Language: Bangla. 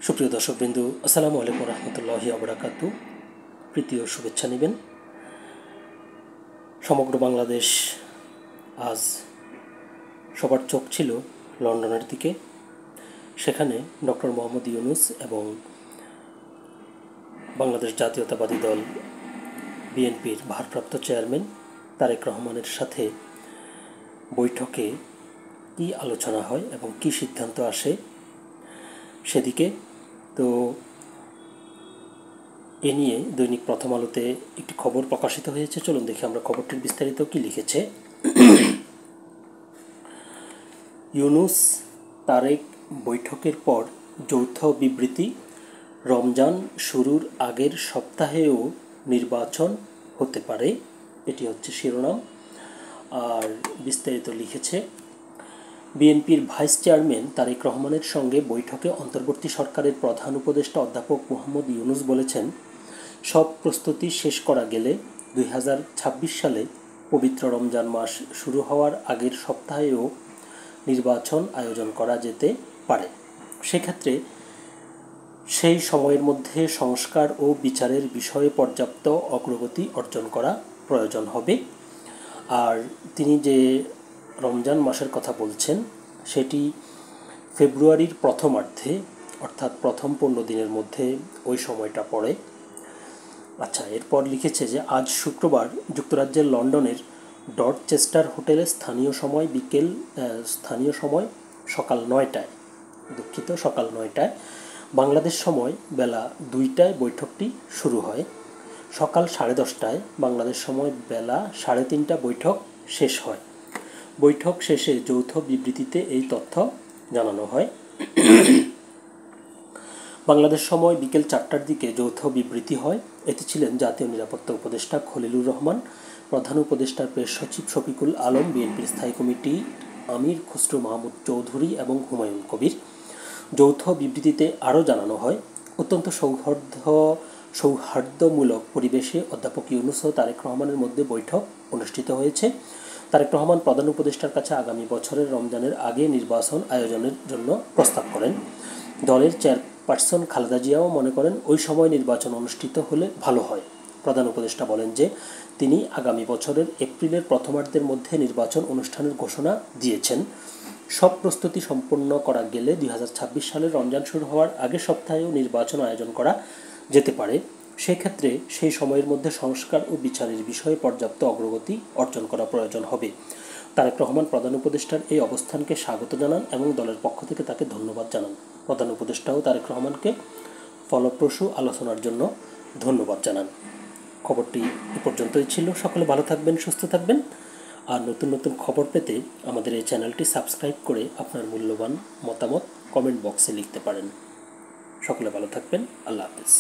সুপ্রিয় দর্শকবৃন্দ, আসসালামু আলাইকুম রহমতুল্লাহি আবরাকাতু। প্রীতি ও শুভেচ্ছা নেবেন। সমগ্র বাংলাদেশ আজ সবার চোখ ছিল লন্ডনের দিকে। সেখানে ডক্টর মোহাম্মদ ইউনূস এবং বাংলাদেশ জাতীয়তাবাদী দল বিএনপির ভারপ্রাপ্ত চেয়ারম্যান তারেক রহমানের সাথে বৈঠকে কী আলোচনা হয় এবং কী সিদ্ধান্ত আসে সেদিকে। তো এ নিয়ে দৈনিক প্রথম আলোতে একটি খবর প্রকাশিত হয়েছে। চলুন দেখি আমরা খবরটির বিস্তারিত কী লিখেছে। ইউনূস তারেক বৈঠকের পর যৌথ বিবৃতি, রমজান শুরুর আগের সপ্তাহেও নির্বাচন হতে পারে, এটি হচ্ছে শিরোনাম। আর বিস্তারিত লিখেছে, বিএনপির ভাইস চেয়ারম্যান তারেক রহমানের সঙ্গে বৈঠকে অন্তর্বর্তী সরকারের প্রধান উপদেষ্টা অধ্যাপক মোহাম্মদ ইউনূস বলেছেন, সব প্রস্তুতি শেষ করা গেলে 2026 সালে পবিত্র রমজান মাস শুরু হওয়ার আগের সপ্তাহেও নির্বাচন আয়োজন করা যেতে পারে। সেক্ষেত্রে সেই সময়ের মধ্যে সংস্কার ও বিচারের বিষয়ে পর্যাপ্ত অগ্রগতি অর্জন করা প্রয়োজন হবে। আর তিনি যে রমজান মাসের কথা বলছেন সেটি ফেব্রুয়ারির প্রথমার্ধে, অর্থাৎ প্রথম 15 দিনের মধ্যে ওই সময়টা পড়ে। আচ্ছা, এরপর লিখেছে যে আজ শুক্রবার যুক্তরাজ্যের লন্ডনের ডরচেস্টার হোটেলে স্থানীয় সময় সকাল 9টায়, সকাল 9টায়, বাংলাদেশ সময় বেলা 2টায় বৈঠকটি শুরু হয়। সকাল 10:30টায় বাংলাদেশ সময় বেলা 3:30 বৈঠক শেষ হয়। বৈঠক শেষে যৌথ বিবৃতিতে এই তথ্য জানানো হয়। বাংলাদেশ সময় বিকেল 4টার দিকে যৌথ বিবৃতি হয়। এতে ছিলেন জাতীয় নিরাপত্তা উপদেষ্টা খলিলুর রহমান, প্রধান উপদেষ্টার প্রেস সচিব শফিকুল আলম, বিএনপির স্থায়ী কমিটি আমির খসরু মাহমুদ চৌধুরী এবং হুমায়ুন কবির। যৌথ বিবৃতিতে আরও জানানো হয়, অত্যন্ত সৌহার্দ্যমূলক পরিবেশে অধ্যাপক ইউনূস ও তারেক রহমানের মধ্যে বৈঠক অনুষ্ঠিত হয়েছে। তারেক রহমান প্রধান উপদেষ্টার কাছে আগামী বছরের রমজানের আগে নির্বাচন আয়োজনের জন্য প্রস্তাব করেন। দলের চেয়ারপারসন খালেদা জিয়াও মনে করেন ওই সময় নির্বাচন অনুষ্ঠিত হলে ভালো হয়। প্রধান উপদেষ্টা বলেন যে তিনি আগামী বছরের এপ্রিলের প্রথমার্ধের মধ্যে নির্বাচন অনুষ্ঠানের ঘোষণা দিয়েছেন। সব প্রস্তুতি সম্পন্ন করা গেলে 2026 সালের রমজান শুরু হওয়ার আগের সপ্তাহেও নির্বাচন আয়োজন করা যেতে পারে। সেক্ষেত্রে সেই সময়ের মধ্যে সংস্কার ও বিচারের বিষয়ে পর্যাপ্ত অগ্রগতি অর্জন করা প্রয়োজন হবে। তারেক রহমান প্রধান উপদেষ্টার এই অবস্থানকে স্বাগত জানান এবং দলের পক্ষ থেকে তাকে ধন্যবাদ জানান। প্রধান উপদেষ্টাও তারেক রহমানকে ফলপ্রসূ আলোচনার জন্য ধন্যবাদ জানান। খবরটি এ পর্যন্তই ছিল। সকলে ভালো থাকবেন, সুস্থ থাকবেন। আর নতুন নতুন খবর পেতে আমাদের এই চ্যানেলটি সাবস্ক্রাইব করে আপনার মূল্যবান মতামত কমেন্ট বক্সে লিখতে পারেন। সকলে ভালো থাকবেন। আল্লাহ হাফেজ।